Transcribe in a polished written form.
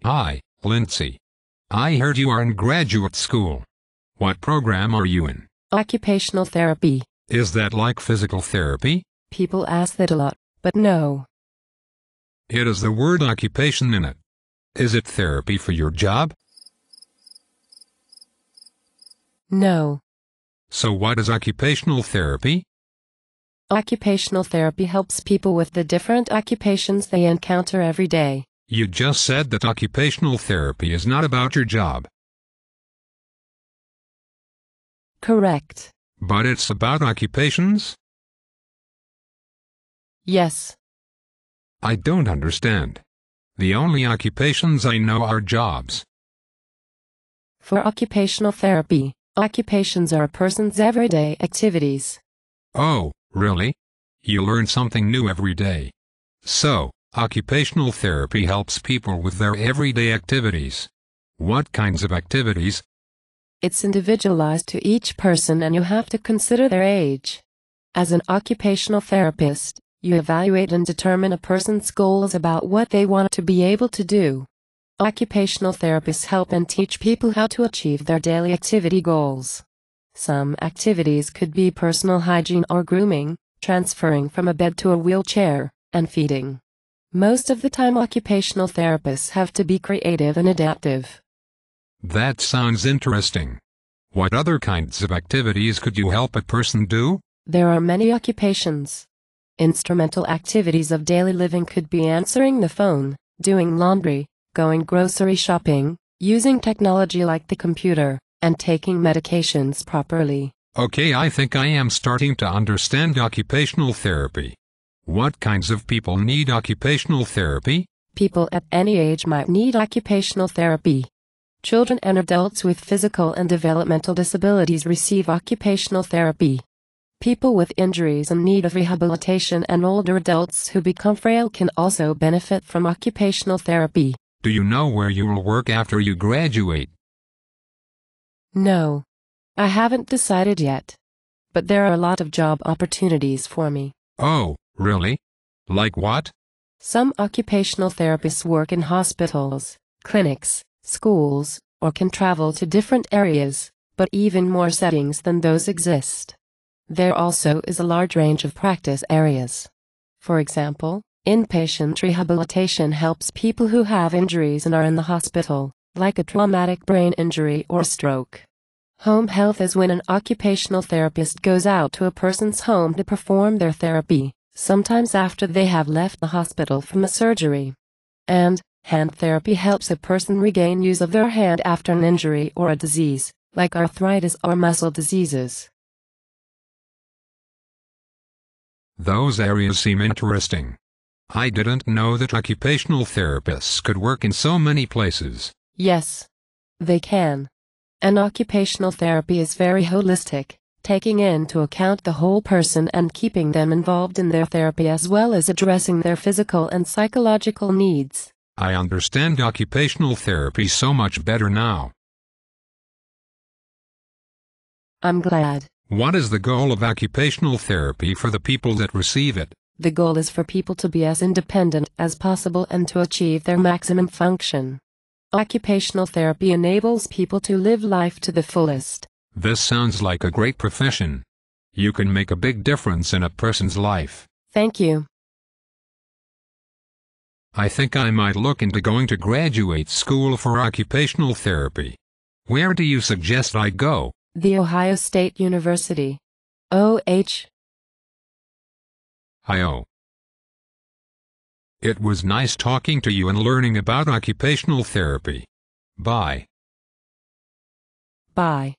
Hi, Lindsay. I heard you are in graduate school. What program are you in? Occupational therapy. Is that like physical therapy? People ask that a lot, but no. It has the word occupation in it. Is it therapy for your job? No. So what is occupational therapy? Occupational therapy helps people with the different occupations they encounter every day. You just said that occupational therapy is not about your job. Correct. But it's about occupations? Yes. I don't understand. The only occupations I know are jobs. For occupational therapy, occupations are a person's everyday activities. Oh, really? You learn something new every day. So, occupational therapy helps people with their everyday activities. What kinds of activities? It's individualized to each person and you have to consider their age. As an occupational therapist, you evaluate and determine a person's goals about what they want to be able to do. Occupational therapists help and teach people how to achieve their daily activity goals. Some activities could be personal hygiene or grooming, transferring from a bed to a wheelchair, and feeding. Most of the time occupational therapists have to be creative and adaptive. That sounds interesting. What other kinds of activities could you help a person do? There are many occupations. Instrumental activities of daily living could be answering the phone, doing laundry, going grocery shopping, using technology like the computer, and taking medications properly. Okay, I think I am starting to understand occupational therapy. What kinds of people need occupational therapy? People at any age might need occupational therapy. Children and adults with physical and developmental disabilities receive occupational therapy. People with injuries in need of rehabilitation and older adults who become frail can also benefit from occupational therapy. Do you know where you will work after you graduate? No. I haven't decided yet. But there are a lot of job opportunities for me. Oh, really? Like what? Some occupational therapists work in hospitals, clinics, schools, or can travel to different areas, but even more settings than those exist. There also is a large range of practice areas. For example, inpatient rehabilitation helps people who have injuries and are in the hospital, like a traumatic brain injury or stroke. Home health is when an occupational therapist goes out to a person's home to perform their therapy, sometimes after they have left the hospital from a surgery. And hand therapy helps a person regain use of their hand after an injury or a disease, like arthritis or muscle diseases. Those areas seem interesting. I didn't know that occupational therapists could work in so many places. Yes, they can. And occupational therapy is very holistic, taking into account the whole person and keeping them involved in their therapy as well as addressing their physical and psychological needs. I understand occupational therapy so much better now. I'm glad. What is the goal of occupational therapy for the people that receive it? The goal is for people to be as independent as possible and to achieve their maximum function. Occupational therapy enables people to live life to the fullest. This sounds like a great profession. You can make a big difference in a person's life. Thank you. I think I might look into going to graduate school for occupational therapy. Where do you suggest I go? The Ohio State University. OH. Hi-oh. It was nice talking to you and learning about occupational therapy. Bye. Bye.